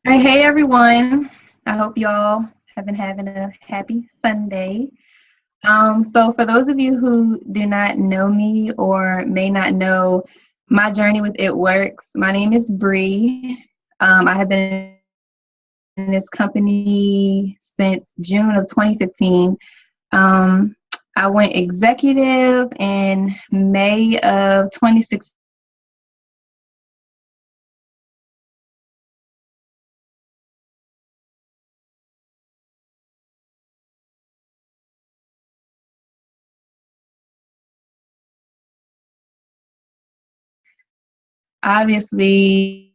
All right, hey everyone. I hope y'all have been having a happy Sunday. So for those of you who do not know me or may not know my journey with It Works, my name is Bree. I have been in this company since June of 2015. I went executive in May of 2016. Obviously,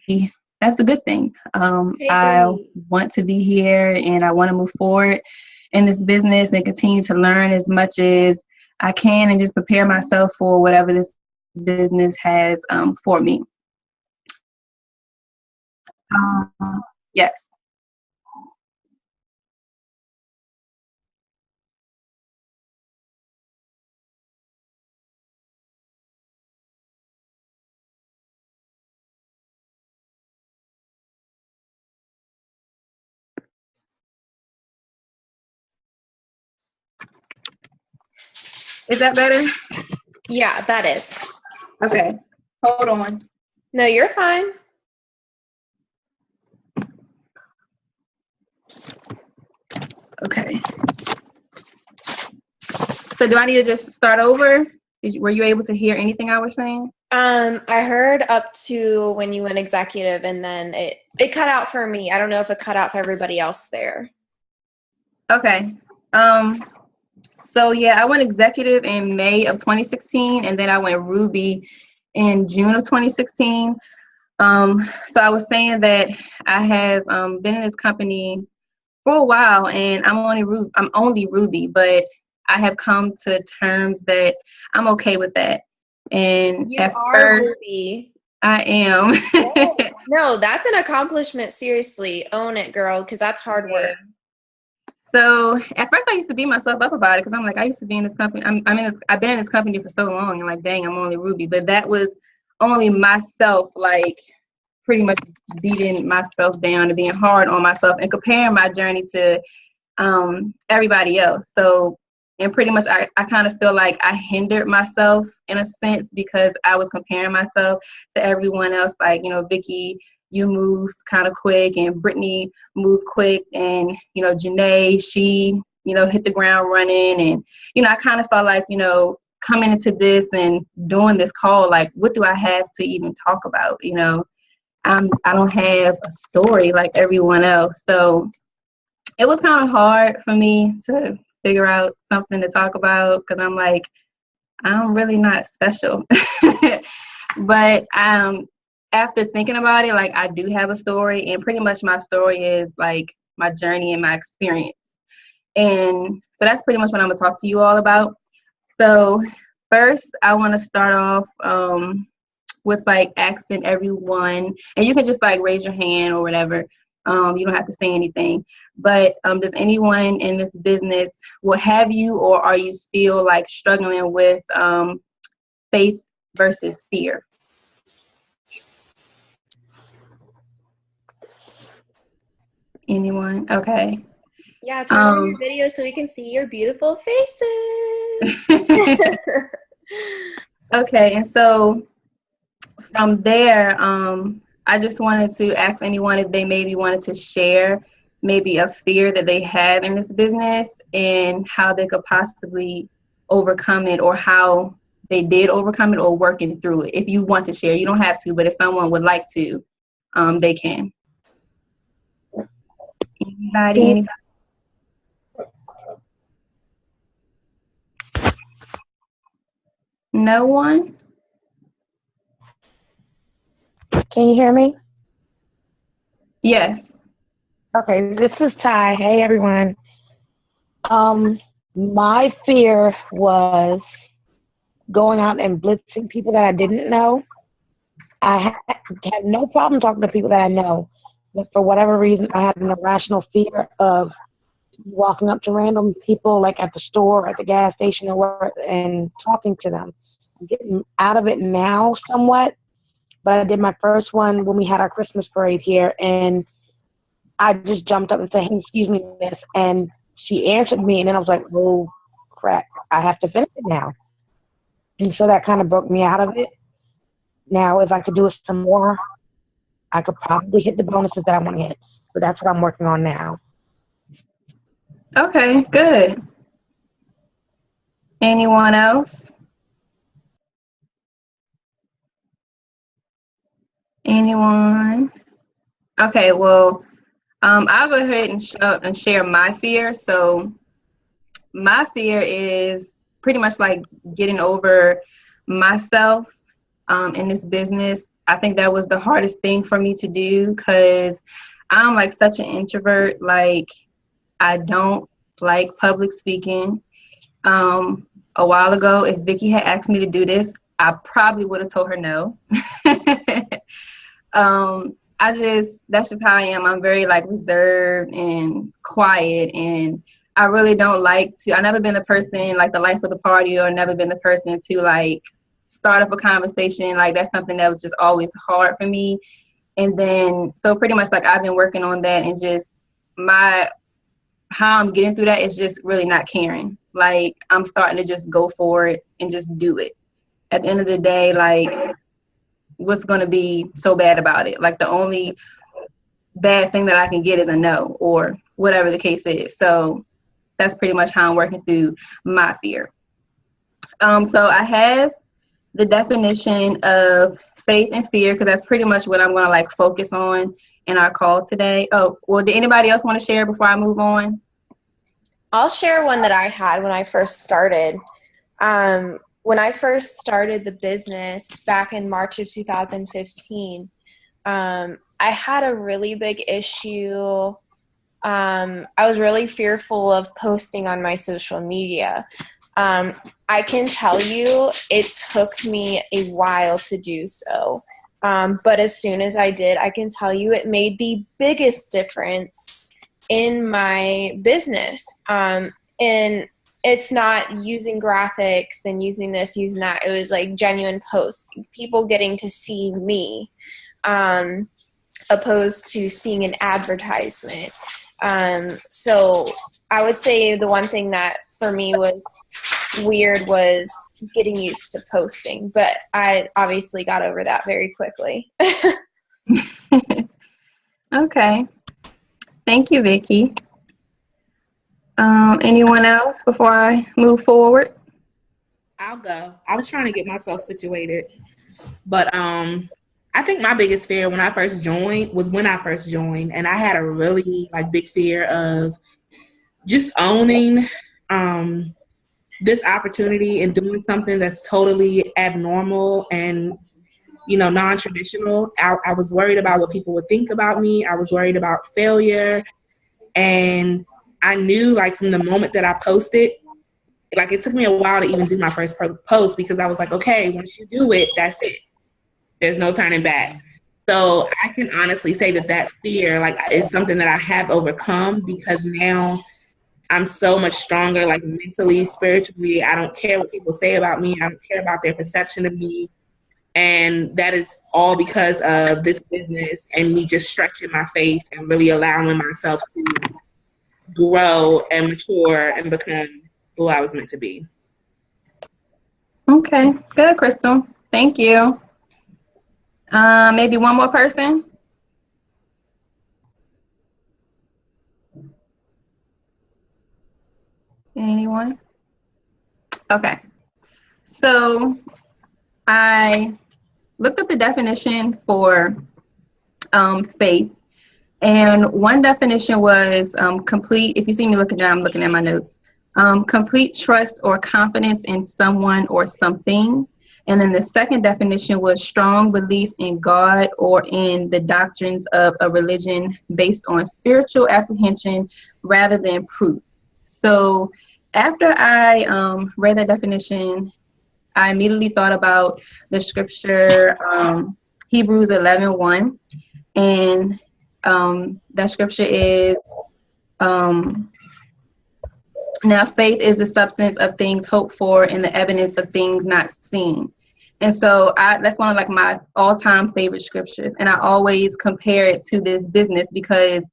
that's a good thing. Hey, I Bree. want to be here and I want to move forward in this business and continue to learn as much as I can and just prepare myself for whatever this business has for me. Yes. Is that better? Yeah, that is. Okay. Hold on. No, you're fine. Okay. So do I need to just start over? Were you able to hear anything I was saying? I heard up to when you went executive, and then it cut out for me. I don't know if it cut out for everybody else there. Okay. Um, so yeah, I went executive in May of 2016, and then I went Ruby in June of 2016. So I was saying that I have been in this company for a while, and I'm only Ruby, but I have come to terms that I'm okay with that. And You at are first, Ruby. I am. No, that's an accomplishment. Seriously, own it, girl, because that's hard Yeah. work. So at first I used to beat myself up about it because I'm like, I used to be in this company. I've been in this company for so long, and like, dang, I'm only Ruby. But that was only myself, like pretty much beating myself down and being hard on myself and comparing my journey to everybody else. So, and pretty much I kind of feel like I hindered myself in a sense because I was comparing myself to everyone else. Like, Vicky, you moved kind of quick, and Brittany moved quick, and, Janae, she, hit the ground running. And, I kind of felt like, coming into this and doing this call, like, what do I have to even talk about? I don't have a story like everyone else. So it was kind of hard for me to figure out something to talk about because I'm like, I'm really not special. But after thinking about it, like I do have a story, and pretty much my story is like my journey and my experience. And so that's pretty much what I'm gonna talk to you all about. So first, I want to start off with like asking everyone, and you can just like raise your hand or whatever. You don't have to say anything. But does anyone in this business, will have you, or are you still like struggling with faith versus fear? Anyone? Okay. Yeah, turn on your Um, video so we can see your beautiful faces. okay, and so from there, I just wanted to ask anyone if they maybe wanted to share maybe a fear that they have in this business and how they could possibly overcome it, or how they did overcome it, or working through it. If you want to share, you don't have to, but if someone would like to, they can. Anybody? Can Anybody? No one? you hear me? Yes. Okay, this is Ty. Hey, everyone. Um, my fear was going out and blitzing people that I didn't know. I had no problem talking to people that I know, but for whatever reason, I had an irrational fear of walking up to random people, like at the store, at the gas station, or where, and talking to them. I'm getting out of it now somewhat, but I did my first one when we had our Christmas parade here, and I just jumped up and said, "Hey, excuse me, miss," and she answered me, and then I was like, "Oh, crap, I have to finish it now." And so that kind of broke me out of it. Now, if I could do it some more, I could probably hit the bonuses that I want to hit. So that's what I'm working on now. Okay, good. Anyone else? Anyone? Okay, well, I'll go ahead and share my fear. So my fear is pretty much like getting over myself in this business. I think that was the hardest thing for me to do because I'm like such an introvert. Like, I don't like public speaking. A while ago, if Vicky had asked me to do this, I probably would have told her no. That's just how I am. I'm very like reserved and quiet, and I really don't like to, I've never been the person like the life of the party, or never been the person to like start up a conversation. Like, that's something that was just always hard for me. And then, so pretty much like I've been working on that, and just how I'm getting through that is just really not caring. Like, I'm starting to just go for it and just do it. At the end of the day, like, what's going to be so bad about it? Like, the only bad thing that I can get is a no, or whatever the case is. So that's pretty much how I'm working through my fear. So I have the definition of faith and fear, because that's pretty much what I'm going to like focus on in our call today. Oh, well, did anybody else want to share before I move on? I'll share one that I had when I first started. When I first started the business back in March of 2015, I had a really big issue. I was really fearful of posting on my social media. I can tell you it took me a while to do so. But as soon as I did, I can tell you it made the biggest difference in my business. And it's not using graphics and using this, using that. It was like genuine posts, people getting to see me, opposed to seeing an advertisement. So I would say the one thing that for me was weird was getting used to posting, but I obviously got over that very quickly. Okay. Thank you, Vicky. Anyone else before I move forward? I'll go. I was trying to get myself situated, but I think my biggest fear when I first joined, and I had a really like big fear of just owning this opportunity and doing something that's totally abnormal and, you know, non-traditional. I was worried about what people would think about me. I was worried about failure. And I knew, like, from the moment that I posted, like, it took me a while to even do my first post, because I was like, okay, once you do it, that's it. There's no turning back. So I can honestly say that fear, like, is something that I have overcome, because now I'm so much stronger, like, mentally, spiritually. I don't care what people say about me. I don't care about their perception of me. And that is all because of this business and me just stretching my faith and really allowing myself to grow and mature and become who I was meant to be. Okay, good, Crystal. Thank you. Maybe one more person. Anyone? Okay. So I looked up the definition for faith, and one definition was complete. If you see me looking down, I'm looking at my notes. Complete trust or confidence in someone or something. And then the second definition was strong belief in God or in the doctrines of a religion based on spiritual apprehension rather than proof. So after I read that definition, I immediately thought about the scripture, Hebrews 11:1. And that scripture is, now faith is the substance of things hoped for and the evidence of things not seen. And so that's one of like my all-time favorite scriptures. And I always compare it to this business, because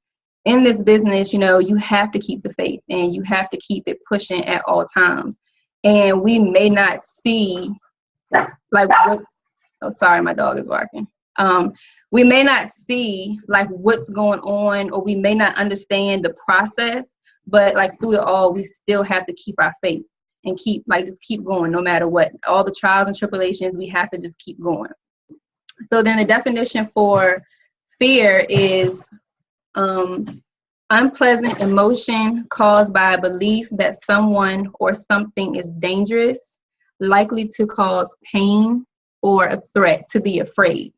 in this business, you know, you have to keep the faith and you have to keep it pushing at all times. And we may not see like oh, sorry, my dog is barking. We may not see like what's going on, or we may not understand the process, but like through it all, we still have to keep our faith and just keep going no matter what. All the trials and tribulations, we have to just keep going. So then the definition for fear is unpleasant emotion caused by a belief that someone or something is dangerous, likely to cause pain, or a threat, to be afraid.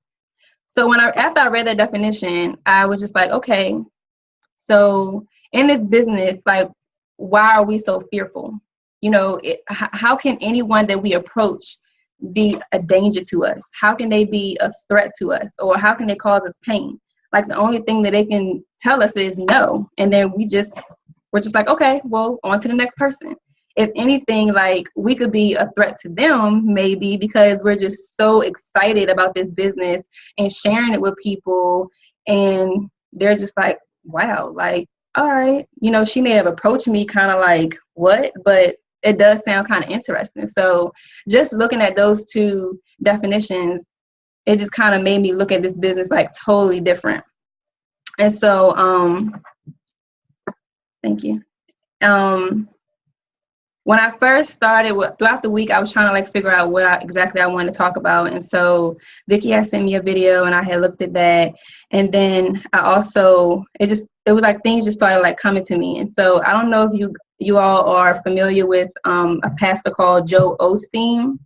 So after I read that definition, I was just like, okay, so in this business, like, why are we so fearful? You know, how can anyone that we approach be a danger to us? How can they be a threat to us? Or how can they cause us pain? Like, the only thing that they can tell us is no. And then we're just like, okay, well, on to the next person. If anything, like, we could be a threat to them, maybe, because we're just so excited about this business and sharing it with people. And they're just like, wow, like, all right, you know, she may have approached me kind of like, what? But it does sound kind of interesting. So just looking at those two definitions, it just kind of made me look at this business like totally different. And so, thank you. When I first started, throughout the week, I was trying to like figure out what exactly I wanted to talk about. And so Vicky had sent me a video and I had looked at that. And then I also, it was like things just started like coming to me. And so I don't know if you all are familiar with a pastor called Joe Osteen,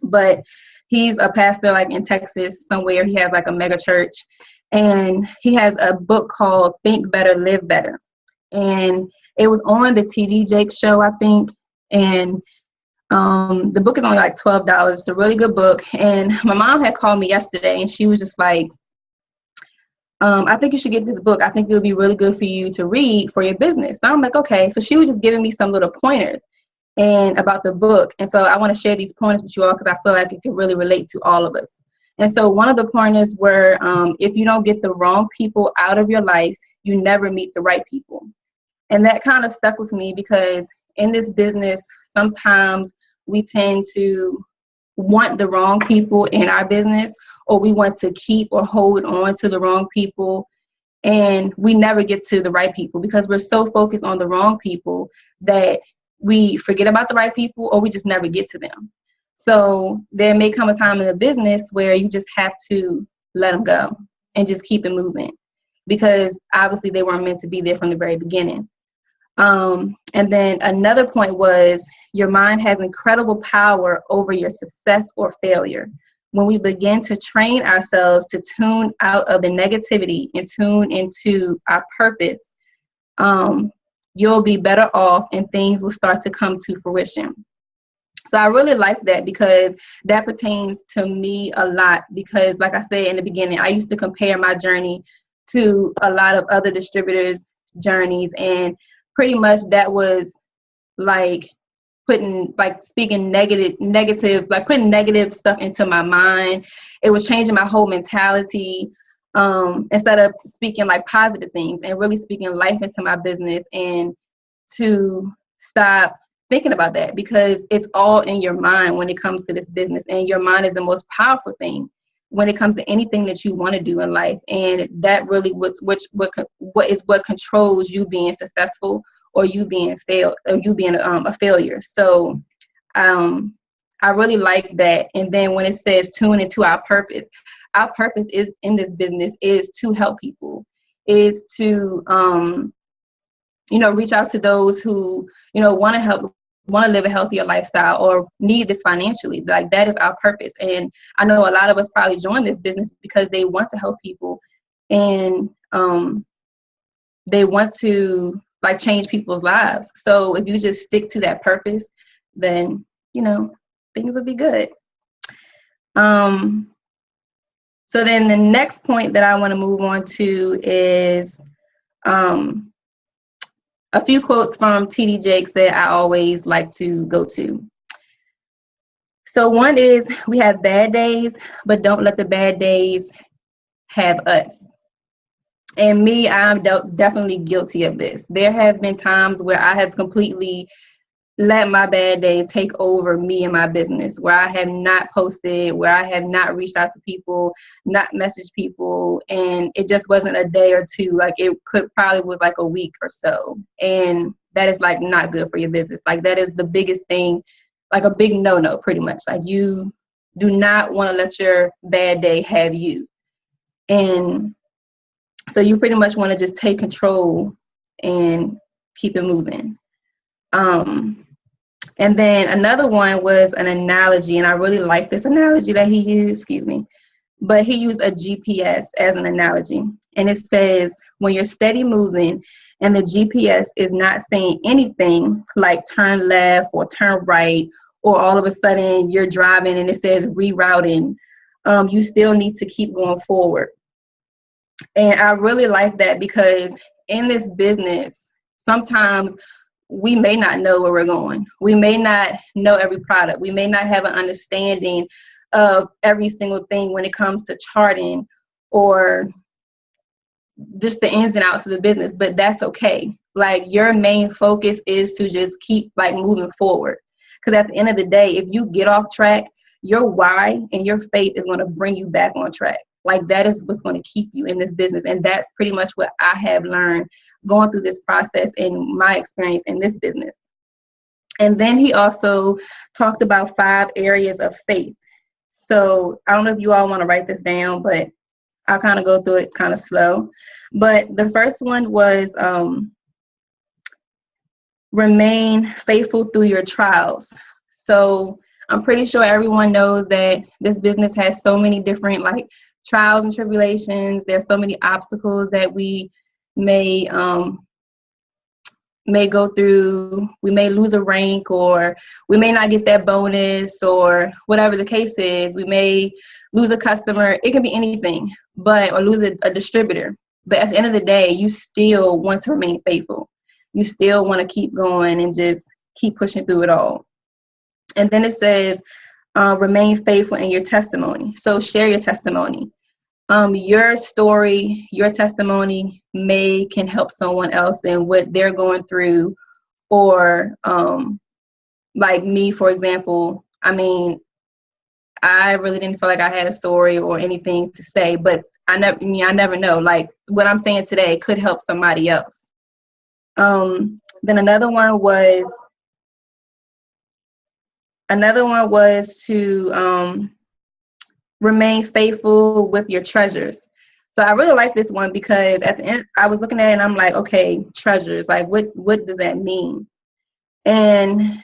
but he's a pastor like in Texas somewhere. He has like a mega church, and he has a book called Think Better, Live Better. And it was on the TD Jakes show, I think. And the book is only like $12. It's a really good book. And my mom had called me yesterday, and she was just like, I think you should get this book. I think it would be really good for you to read for your business. So I'm like, okay. So she was just giving me some little pointers and about the book. And so I want to share these pointers with you all because I feel like it can really relate to all of us. And so one of the pointers were, if you don't get the wrong people out of your life, you never meet the right people. And that kind of stuck with me because in this business, sometimes we tend to want the wrong people in our business, or we want to keep or hold on to the wrong people, and we never get to the right people because we're so focused on the wrong people that we forget about the right people, or we just never get to them. So there may come a time in a business where you just have to let them go and just keep it moving, because obviously they weren't meant to be there from the very beginning. And then another point was, your mind has incredible power over your success or failure. When we begin to train ourselves to tune out of the negativity and tune into our purpose, you'll be better off and things will start to come to fruition. So I really like that because that pertains to me a lot, because like I said in the beginning, I used to compare my journey to a lot of other distributors' journeys, and pretty much that was like speaking negative, like putting negative stuff into my mind. It was changing my whole mentality, instead of speaking like positive things and really speaking life into my business, and to stop thinking about that, because it's all in your mind when it comes to this business, and your mind is the most powerful thing when it comes to anything that you want to do in life. And that really what controls you being successful or you being a failure. So I really like that. And then when it says tune into our purpose is in this business is to help people, is to reach out to those who want to live a healthier lifestyle or need this financially. Like, that is our purpose. And I know a lot of us probably join this business because they want to help people, and they want to like change people's lives. So if you just stick to that purpose, then things will be good. So then the next point that I want to move on to is a few quotes from TD Jakes that I always like to go to. So one is we have bad days, but don't let the bad days have us. And me, I'm definitely guilty of this. There have been times where I have completely let my bad day take over me and my business, where I have not posted, where I have not reached out to people, not messaged people, and it just wasn't a day or two. Like it could probably was like a week or so. And that is like not good for your business. Like that is the biggest thing, like a big no-no pretty much. Like you do not want to let your bad day have you. And so you pretty much want to just take control and keep it moving. And then another one was an analogy, and I really like this analogy that he used, but he used a GPS as an analogy. And it says, when you're steady moving and the GPS is not saying anything like turn left or turn right, or all of a sudden you're driving and it says rerouting, you still need to keep going forward. And I really like that because in this business, sometimes we may not know where we're going. We may not know every product. We may not have an understanding of every single thing when it comes to charting or just the ins and outs of the business, but that's okay. Like your main focus is to just keep like moving forward. Because at the end of the day, if you get off track, your why and your faith is going to bring you back on track. Like that is what's going to keep you in this business. And that's pretty much what I have learned going through this process in my experience in this business. And then he also talked about 5 areas of faith. So I don't know if you all want to write this down, but I'll kind of go through it kind of slow. But the first one was remain faithful through your trials. So I'm pretty sure everyone knows that this business has so many different like trials and tribulations. There's so many obstacles that we may go through. We may lose a rank, or we may not get that bonus, or whatever the case is. We may lose a customer. It can be anything, or lose a distributor. But at the end of the day, you still want to remain faithful. You still want to keep going and just keep pushing through it all. And then it says, remain faithful in your testimony. So share your testimony. Your story, your testimony can help someone else in what they're going through. Or like me, for example, I mean, I really didn't feel like I had a story or anything to say, but I never know. Like what I'm saying today could help somebody else. Then another one was to remain faithful with your treasures. So I really like this one because at the end I was looking at it and I'm like, okay, treasures, like what does that mean? And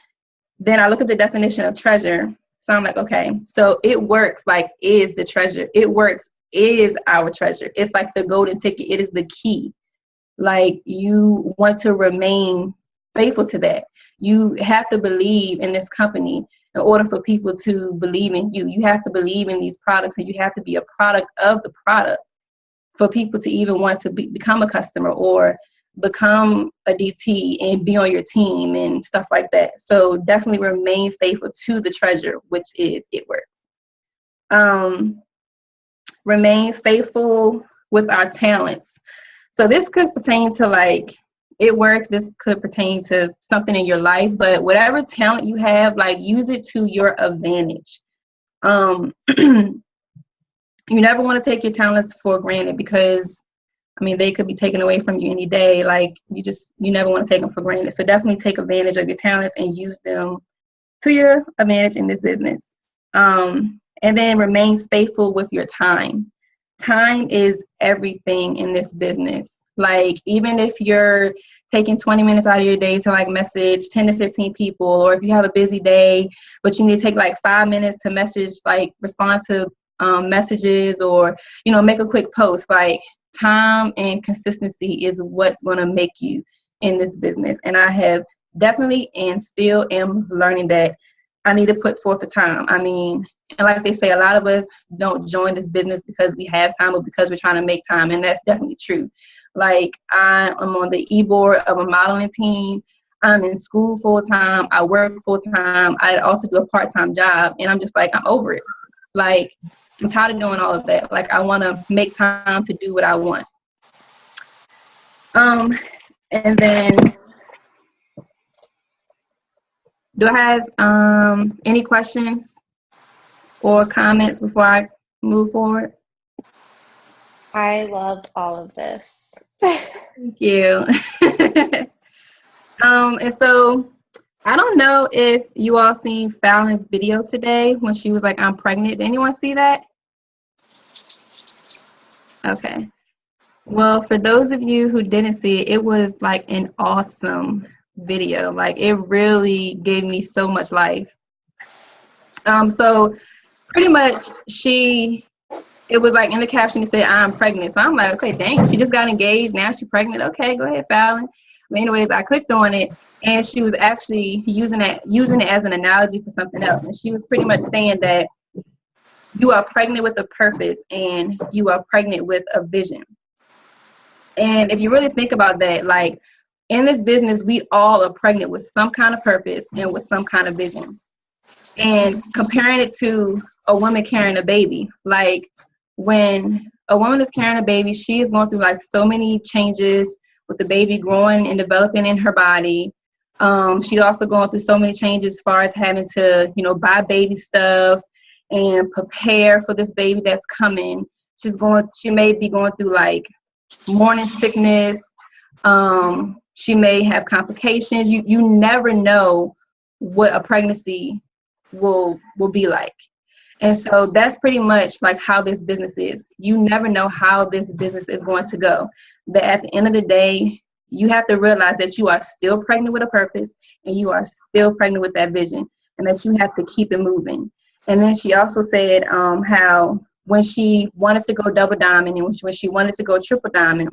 then I look at the definition of treasure. So I'm like, okay, so it works like is the treasure. It works is our treasure. It's like the golden ticket. It is the key. Like you want to remain faithful to that. You have to believe in this company in order for people to believe in you. You have to believe in these products, and you have to be a product of the product for people to even want to become a customer or become a DT and be on your team and stuff like that. So definitely remain faithful to the treasure, which is it works. Remain faithful with our talents. So this could pertain to like it works. This could pertain to something in your life, but whatever talent you have, like use it to your advantage. You never want to take your talents for granted because, I mean, they could be taken away from you any day. Like you never want to take them for granted. So definitely take advantage of your talents and use them to your advantage in this business. And then remain faithful with your time. Time is everything in this business. Like even if you're taking 20 minutes out of your day to like message 10 to 15 people, or if you have a busy day, but you need to take like 5 minutes to message, like respond to messages or, make a quick post, like time and consistency is what's going to make you in this business. And I have definitely and still am learning that I need to put forth the time. I mean, and like they say, a lot of us don't join this business because we have time or because we're trying to make time. And that's definitely true. Like I am on the e-board of a modeling team. I'm in school full time. I work full time. I also do a part-time job. And I'm just like, I'm over it. Like, I'm tired of doing all of that. Like, I want to make time to do what I want. And then, do I have any questions or comments before I move forward? I loved all of this. Thank you. And so I don't know if you all seen Fallon's video today when she was like, I'm pregnant. Did anyone see that? Okay. Well, for those of you who didn't see it, it was like an awesome video. Like, it really gave me so much life. So pretty much it was like in the caption it said, I'm pregnant. So I'm like, okay, dang, she just got engaged. Now she's pregnant. Okay, go ahead, Fallon. But anyways, I clicked on it and she was actually using it as an analogy for something else. And she was pretty much saying that you are pregnant with a purpose and you are pregnant with a vision. And if you really think about that, like in this business, we all are pregnant with some kind of purpose and with some kind of vision. And comparing it to a woman carrying a baby, like when a woman is carrying a baby, she is going through like so many changes with the baby growing and developing in her body. She's also going through so many changes as far as having to, buy baby stuff and prepare for this baby that's coming. She may be going through like morning sickness. She may have complications. You never know what a pregnancy will be like. And so that's pretty much like how this business is. You never know how this business is going to go. But at the end of the day, you have to realize that you are still pregnant with a purpose and you are still pregnant with that vision and that you have to keep it moving. And then she also said how when she wanted to go double diamond and when she wanted to go triple diamond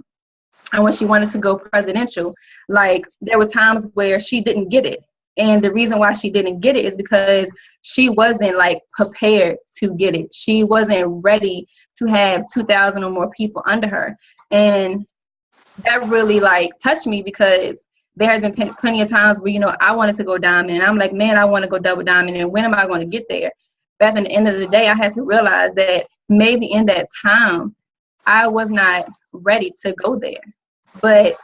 and when she wanted to go presidential, like there were times where she didn't get it. And the reason why she didn't get it is because she wasn't like prepared to get it. She wasn't ready to have 2,000 or more people under her. And that really like touched me because there has been plenty of times where, I wanted to go diamond and I'm like, man, I want to go double diamond. And when am I going to get there? But at the end of the day, I had to realize that maybe in that time, I was not ready to go there. But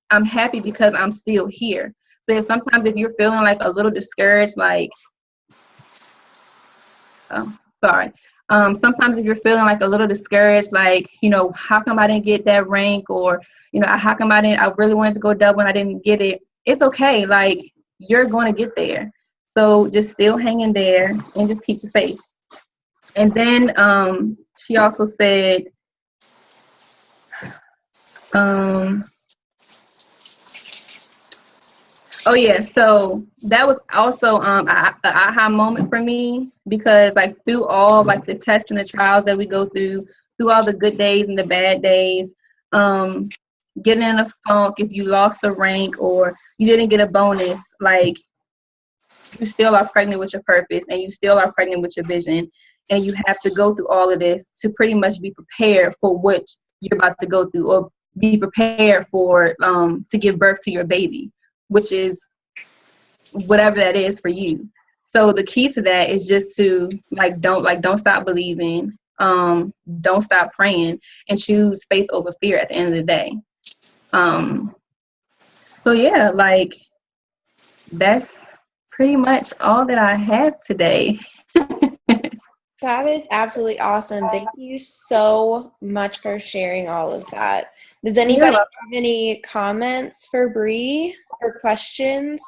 I'm happy because I'm still here. So sometimes if you're feeling like a little discouraged, sometimes if you're feeling like a little discouraged, like, how come I didn't get that rank? Or, how come I really wanted to go double and I didn't get it? It's okay. Like, you're going to get there. So just still hang in there and just keep the faith. And then she also said, oh yeah, so that was also an aha moment for me because like through all like the tests and the trials that we go through all the good days and the bad days, getting in a funk if you lost a rank or you didn't get a bonus, like you still are pregnant with your purpose and you still are pregnant with your vision, and you have to go through all of this to pretty much be prepared for what you're about to go through or be prepared for to give birth to your baby, which is whatever that is for you. So the key to that is just to don't stop believing, don't stop praying, and choose faith over fear at the end of the day. So yeah, like that's pretty much all that I have today. That is absolutely awesome. Thank you so much for sharing all of that. Does anybody have any comments for Bree or questions?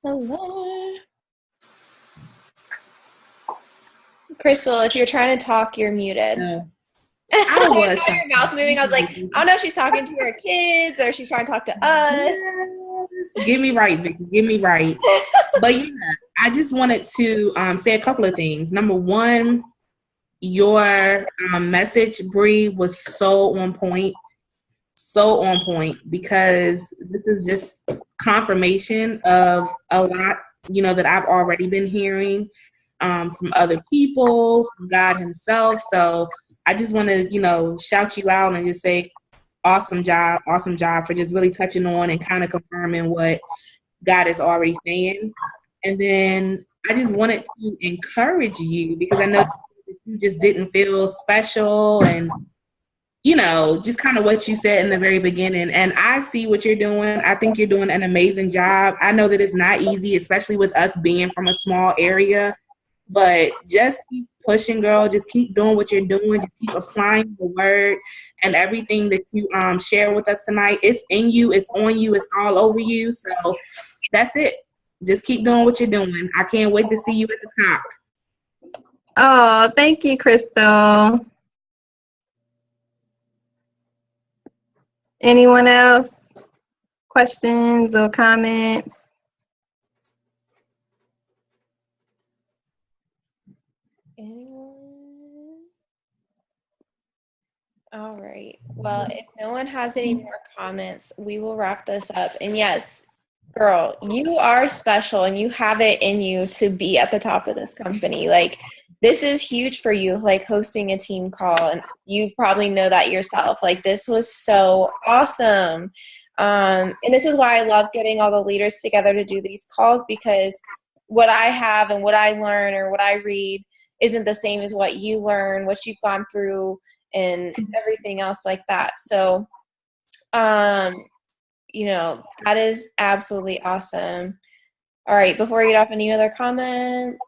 Hello. Crystal, if you're trying to talk, you're muted. I was. I saw your mouth moving. I was like, I don't know if she's talking to her kids or she's trying to talk to us. Get me right, Vicky. Get me right. But yeah, I just wanted to say a couple of things. Number one, your message, Bree, was so on point. So on point because this is just confirmation of a lot, that I've already been hearing from other people, from God himself. So I just want to, you know, shout you out and just say awesome job for just really touching on and kind of confirming what God is already saying. And then I just wanted to encourage you because I know you just didn't feel special and, you know, just kind of what you said in the very beginning. And I see what you're doing. I think you're doing an amazing job. I know that it's not easy, especially with us being from a small area, but just keep pushing, girl. Just keep doing what you're doing. Just keep applying the word and everything that you share with us tonight. It's in you. It's on you. It's all over you. So that's it. Just keep doing what you're doing. I can't wait to see you at the top. Oh, thank you, Crystal. Anyone else? Questions or comments? Anyone? All right. Well, if no one has any more comments, we will wrap this up. And yes, girl, you are special and you have it in you to be at the top of this company. Like, this is huge for you, like hosting a team call. And you probably know that yourself. Like, this was so awesome. And this is why I love getting all the leaders together to do these calls, because what I have and what I learn or what I read isn't the same as what you learn, what you've gone through, and everything else like that. So, you know, that is absolutely awesome. All right, before we get off, any other comments?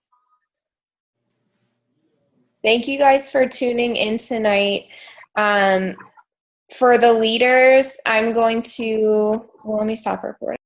Thank you guys for tuning in tonight. For the leaders, I'm going to, well, let me stop recording.